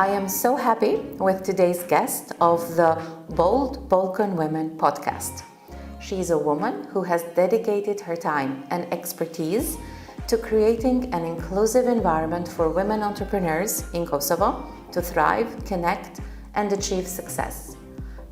I am so happy with today's guest of the Bold Balkan Women podcast. She is a woman who has dedicated her time and expertise to creating an inclusive environment for women entrepreneurs in Kosovo to thrive, connect, and achieve success.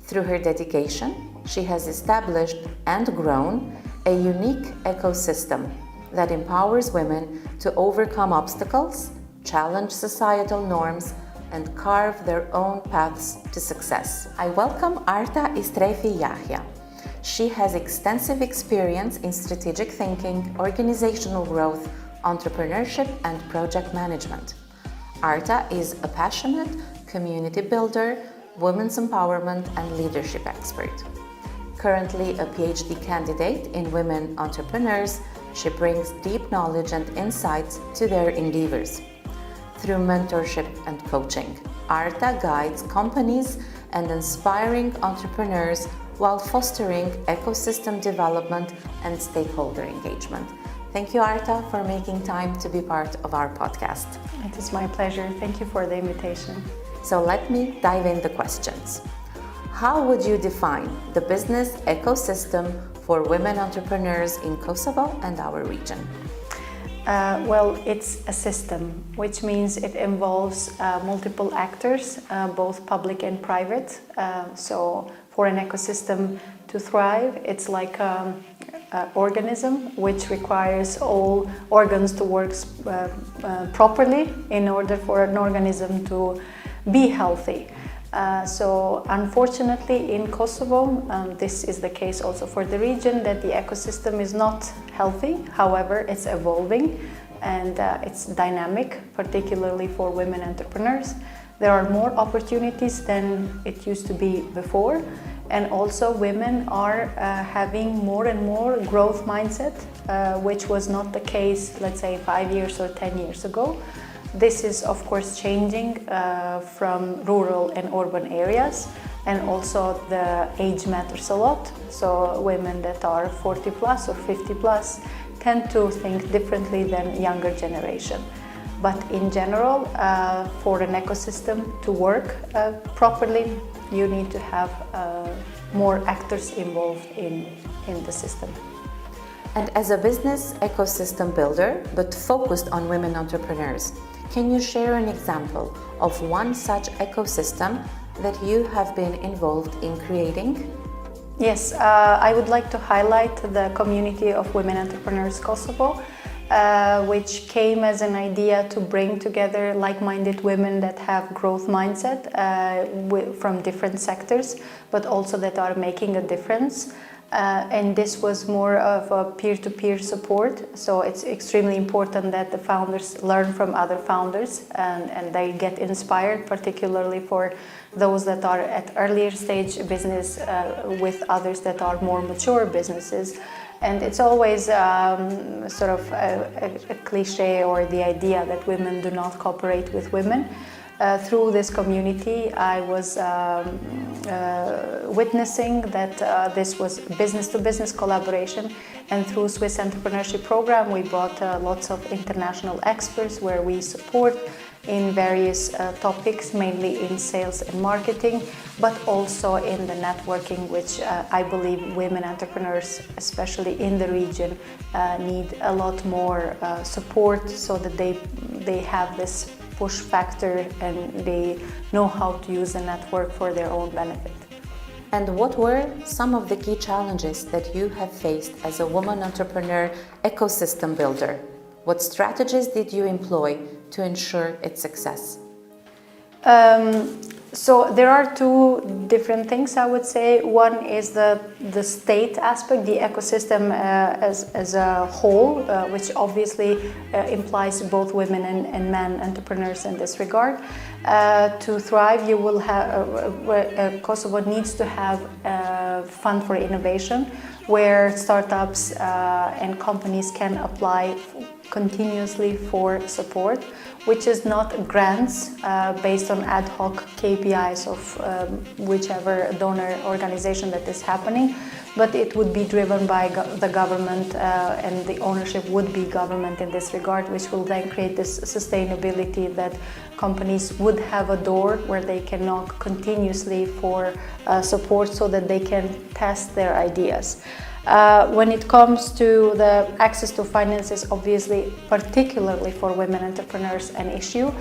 Through her dedication, she has established and grown a unique ecosystem that empowers women to overcome obstacles, challenge societal norms, and carve their own paths to success. I welcome Arta Istrefi-Jahja. She has extensive experience in strategic thinking, organizational growth, entrepreneurship, and project management. Arta is a passionate community builder, women's empowerment, and leadership expert. Currently a PhD candidate in women entrepreneurs, she brings deep knowledge and insights to their endeavors. Through mentorship and coaching, Arta guides companies and inspiring entrepreneurs while fostering ecosystem development and stakeholder engagement. Thank you, Arta, for making time to be part of our podcast. It is my pleasure. Thank you for the invitation. So let me dive in the questions. How would you define the business ecosystem for women entrepreneurs in Kosovo and our region? Well, it's a system, which means it involves multiple actors, both public and private. So for an ecosystem to thrive, it's like an organism which requires all organs to work properly in order for an organism to be healthy. So unfortunately in Kosovo, this is the case also for the region, that the ecosystem is not healthy. However, it's evolving and it's dynamic, particularly for women entrepreneurs. There are more opportunities than it used to be before, and also women are having more and more growth mindset, which was not the case, let's say 5 years or 10 years ago. This is of course changing from rural and urban areas, and also the age matters a lot. So women that are 40 plus or 50 plus tend to think differently than younger generation. But in general, for an ecosystem to work properly, you need to have more actors involved in the system. And as a business ecosystem builder, but focused on women entrepreneurs, can you share an example of one such ecosystem that you have been involved in creating? Yes, I would like to highlight the community of women entrepreneurs Kosovo, which came as an idea to bring together like-minded women that have growth mindset from different sectors, but also that are making a difference. And this was more of a peer-to-peer support, so it's extremely important that the founders learn from other founders and they get inspired, particularly for those that are at earlier stage business with others that are more mature businesses. And it's always sort of a cliche or the idea that women do not cooperate with women. Through this community, I was witnessing that this was business-to-business collaboration, and through Swiss Entrepreneurship Program, we brought lots of international experts where we support in various topics, mainly in sales and marketing, but also in the networking, which I believe women entrepreneurs, especially in the region, need a lot more support so that they have this push factor and they know how to use the network for their own benefit. And what were some of the key challenges that you have faced as a woman entrepreneur ecosystem builder? What strategies did you employ to ensure its success? So there are two different things, I would say. One is the state aspect, the ecosystem as a whole, which obviously implies both women and men entrepreneurs in this regard. To thrive, you will have Kosovo needs to have a fund for innovation, where startups and companies can apply continuously for support, which is not grants based on ad hoc KPIs of whichever donor organization that is happening, but it would be driven by the government and the ownership would be government in this regard, which will then create this sustainability that companies would have a door where they can knock continuously for support so that they can test their ideas. When it comes to the access to finances, obviously, particularly for women entrepreneurs, an issue,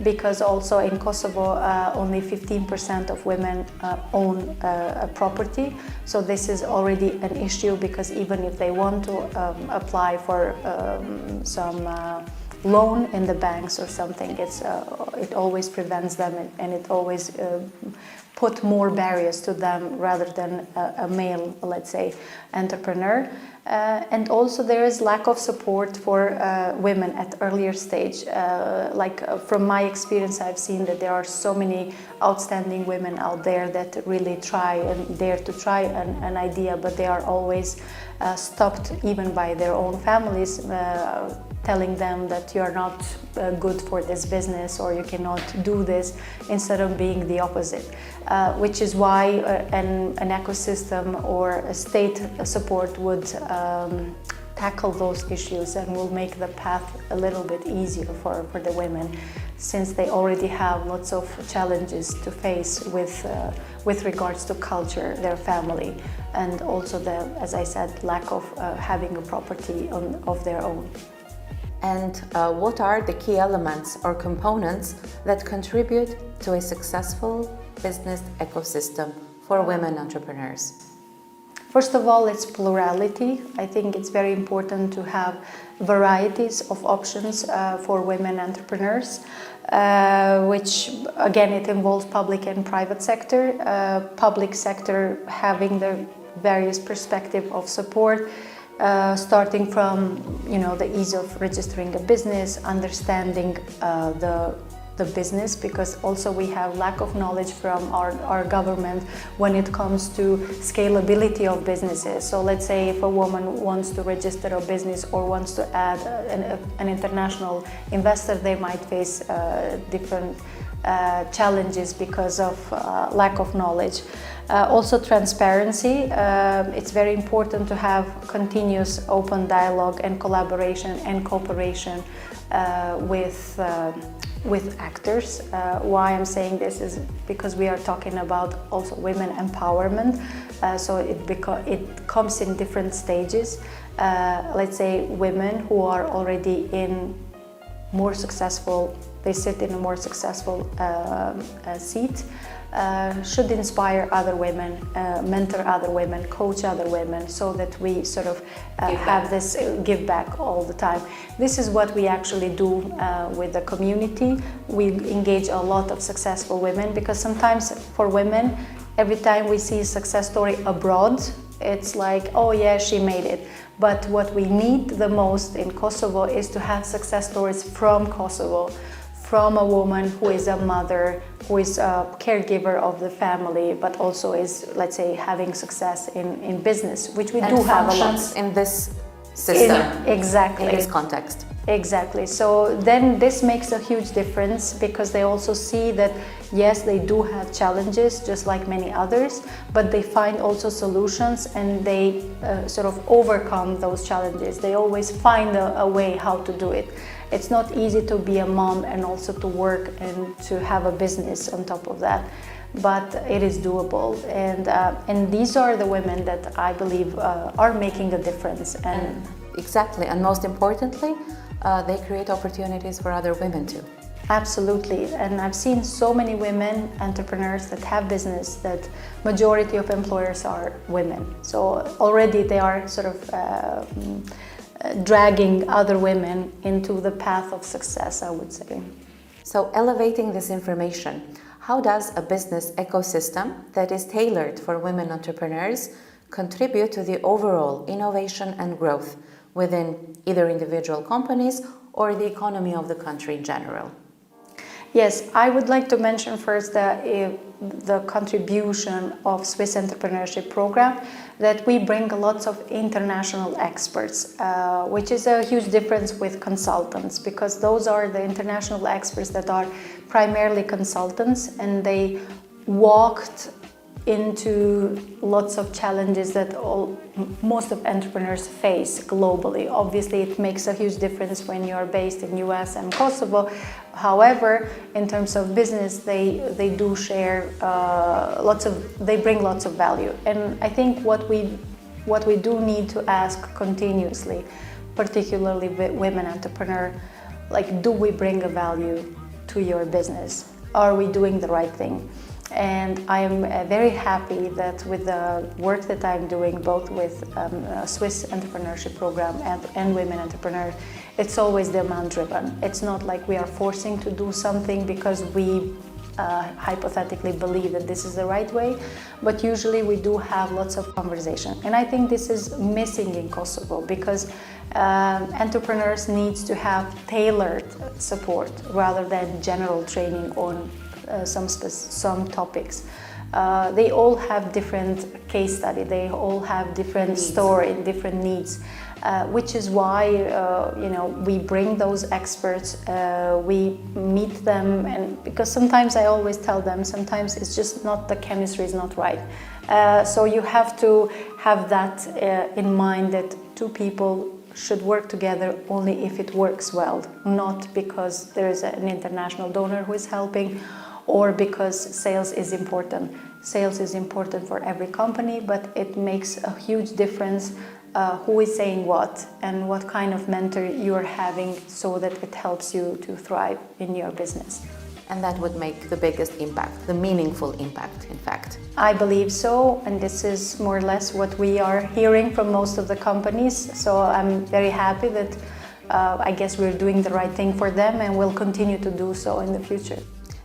because also in Kosovo, only 15% of women own a property. So this is already an issue, because even if they want to apply for some loan in the banks or something, it always prevents them, and it always put more barriers to them rather than a male, let's say, entrepreneur. And also there is lack of support for women at earlier stage. From my experience, I've seen that there are so many outstanding women out there that really try and dare to try an idea, but they are always stopped even by their own families, telling them that you are not good for this business or you cannot do this, instead of being the opposite, which is why an ecosystem or a state support would tackle those issues and will make the path a little bit easier for the women, since they already have lots of challenges to face with regards to culture, their family, and also as I said, lack of having a property of their own. And what are the key elements or components that contribute to a successful business ecosystem for women entrepreneurs? First of all, it's plurality. I think it's very important to have varieties of options for women entrepreneurs, which again, it involves public and private sector. Public sector having the various perspective of support, starting from the ease of registering a business, understanding the business, because also we have lack of knowledge from our government when it comes to scalability of businesses. So let's say if a woman wants to register a business or wants to add an international investor, they might face different challenges because of lack of knowledge. Also transparency. It's very important to have continuous open dialogue and collaboration and cooperation with actors. Why I'm saying this is because we are talking about also women empowerment, so it comes in different stages. Let's say women who are already in more successful, they sit in a more successful seat, should inspire other women, mentor other women, coach other women, so that we sort of have this give back all the time. This is what we actually do with the community. We engage a lot of successful women, because sometimes for women, every time we see a success story abroad, it's like, oh yeah, she made it. But what we need the most in Kosovo is to have success stories from Kosovo, from a woman who is a mother, who is a caregiver of the family, but also is, let's say, having success in business, which we do have a lot in this system. Exactly. In this context. Exactly. So then this makes a huge difference, because they also see that yes, they do have challenges just like many others, but they find also solutions, and they sort of overcome those challenges. They always find a way how to do it. It's not easy to be a mom and also to work and to have a business on top of that, but it is doable. And these are the women that I believe are making a difference. And exactly, and most importantly, they create opportunities for other women too. Absolutely, and I've seen so many women entrepreneurs that have business that majority of employers are women. So already they are sort of dragging other women into the path of success, I would say. So elevating this information, how does a business ecosystem that is tailored for women entrepreneurs contribute to the overall innovation and growth within either individual companies or the economy of the country in general? Yes, I would like to mention first the contribution of Swiss Entrepreneurship Program, that we bring lots of international experts, which is a huge difference with consultants, because those are the international experts that are primarily consultants, and they walked into lots of challenges that most of entrepreneurs face globally. Obviously, it makes a huge difference when you're based in US and Kosovo. However, in terms of business, they do share they bring lots of value. And I think what we do need to ask continuously, particularly with women entrepreneurs, like, do we bring a value to your business? Are we doing the right thing? And I am very happy that with the work that I'm doing, both with Swiss Entrepreneurship Program and Women Entrepreneurs, it's always demand-driven. It's not like we are forcing to do something because we hypothetically believe that this is the right way, but usually we do have lots of conversation. And I think this is missing in Kosovo, because entrepreneurs need to have tailored support rather than general training on some topics. They all have different case study, they all have different story, different needs, which is why we bring those experts, we meet them, and because sometimes I always tell them, sometimes it's just not, the chemistry is not right. So you have to have that in mind, that two people should work together only if it works well, not because there is an international donor who is helping, or because sales is important. Sales is important for every company, but it makes a huge difference who is saying what and what kind of mentor you're having, so that it helps you to thrive in your business. And that would make the biggest impact, the meaningful impact, in fact. I believe so, and this is more or less what we are hearing from most of the companies. So I'm very happy that I guess we're doing the right thing for them, and will continue to do so in the future.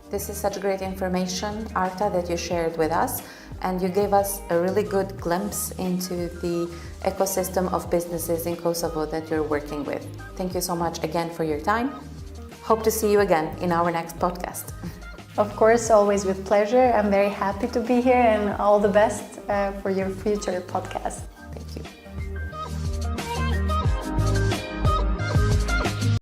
This is such great information, Arta, that you shared with us, and you gave us a really good glimpse into the ecosystem of businesses in Kosovo that you're working with. Thank you so much again for your time. Hope to see you again in our next podcast. Of course, always with pleasure. I'm very happy to be here, and all the best for your future podcast. Thank you.